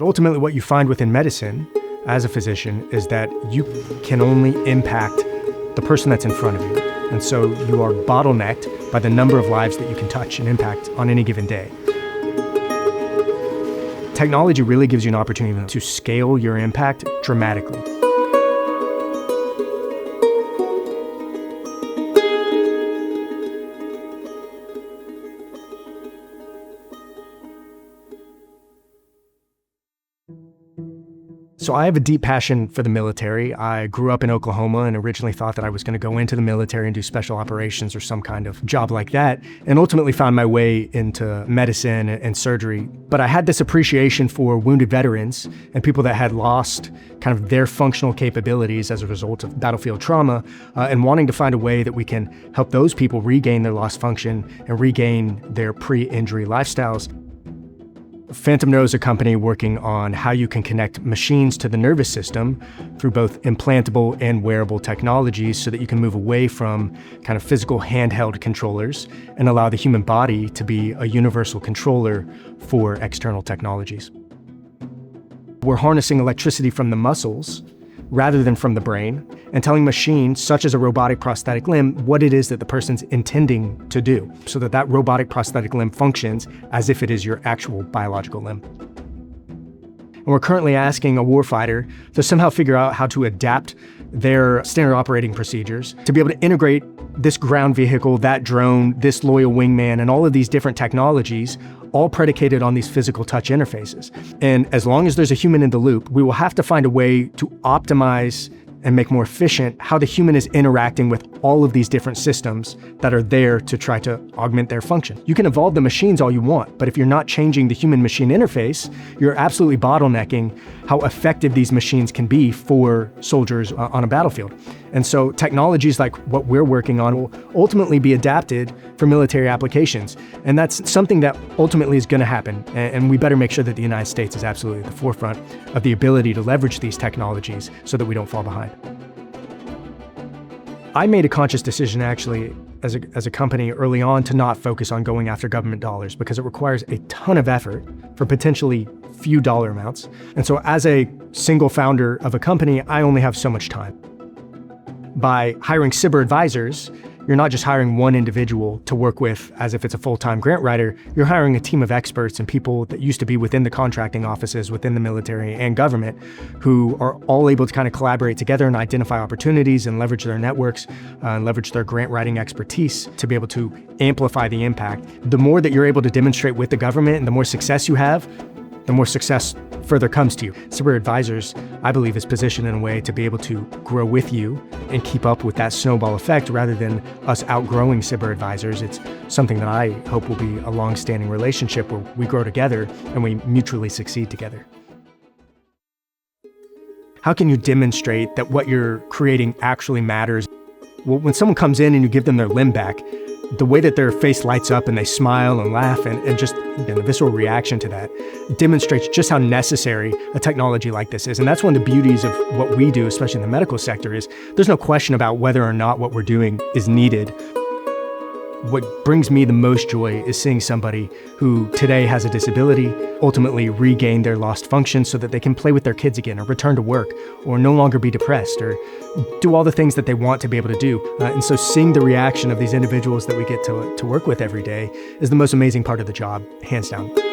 Ultimately, what you find within medicine as a physician is that you can only impact the person that's in front of you. And so you are bottlenecked by the number of lives that you can touch and impact on any given day. Technology really gives you an opportunity to scale your impact dramatically. So I have a deep passion for the military. I grew up in Oklahoma and originally thought that I was going to go into the military and do special operations or some kind of job like that, and ultimately found my way into medicine and surgery. But I had this appreciation for wounded veterans and people that had lost kind of their functional capabilities as a result of battlefield trauma, and wanting to find a way that we can help those people regain their lost function and regain their pre-injury lifestyles. Phantom Neuro is a company working on how you can connect machines to the nervous system through both implantable and wearable technologies so that you can move away from kind of physical handheld controllers and allow the human body to be a universal controller for external technologies. We're harnessing electricity from the muscles rather than from the brain, and telling machines, such as a robotic prosthetic limb, what it is that the person's intending to do, so that that robotic prosthetic limb functions as if it is your actual biological limb. And we're currently asking a warfighter to somehow figure out how to adapt their standard operating procedures to be able to integrate this ground vehicle, that drone, this loyal wingman, and all of these different technologies, all predicated on these physical touch interfaces. And as long as there's a human in the loop, we will have to find a way to optimize and make more efficient how the human is interacting with all of these different systems that are there to try to augment their function. You can evolve the machines all you want, but if you're not changing the human-machine interface, you're absolutely bottlenecking how effective these machines can be for soldiers on a battlefield. And so technologies like what we're working on will ultimately be adapted for military applications. And that's something that ultimately is going to happen. And we better make sure that the United States is absolutely at the forefront of the ability to leverage these technologies so that we don't fall behind. I made a conscious decision actually as a company early on to not focus on going after government dollars because it requires a ton of effort for potentially few dollar amounts. And so as a single founder of a company, I only have so much time. By hiring SBIR advisors, you're not just hiring one individual to work with as if it's a full-time grant writer, you're hiring a team of experts and people that used to be within the contracting offices, within the military and government, who are all able to kind of collaborate together and identify opportunities and leverage their networks and leverage their grant writing expertise to be able to amplify the impact. The more that you're able to demonstrate with the government and the more success you have, the more success further comes to you. SBIR Advisors, I believe, is positioned in a way to be able to grow with you and keep up with that snowball effect rather than us outgrowing SBIR Advisors. It's something that I hope will be a long-standing relationship where we grow together and we mutually succeed together. How can you demonstrate that what you're creating actually matters? Well, when someone comes in and you give them their limb back, the way that their face lights up and they smile and laugh and just the visceral reaction to that demonstrates just how necessary a technology like this is. And that's one of the beauties of what we do, especially in the medical sector, is there's no question about whether or not what we're doing is needed. What brings me the most joy is seeing somebody who today has a disability ultimately regain their lost function so that they can play with their kids again or return to work or no longer be depressed or do all the things that they want to be able to do. And so seeing the reaction of these individuals that we get to work with every day is the most amazing part of the job, hands down.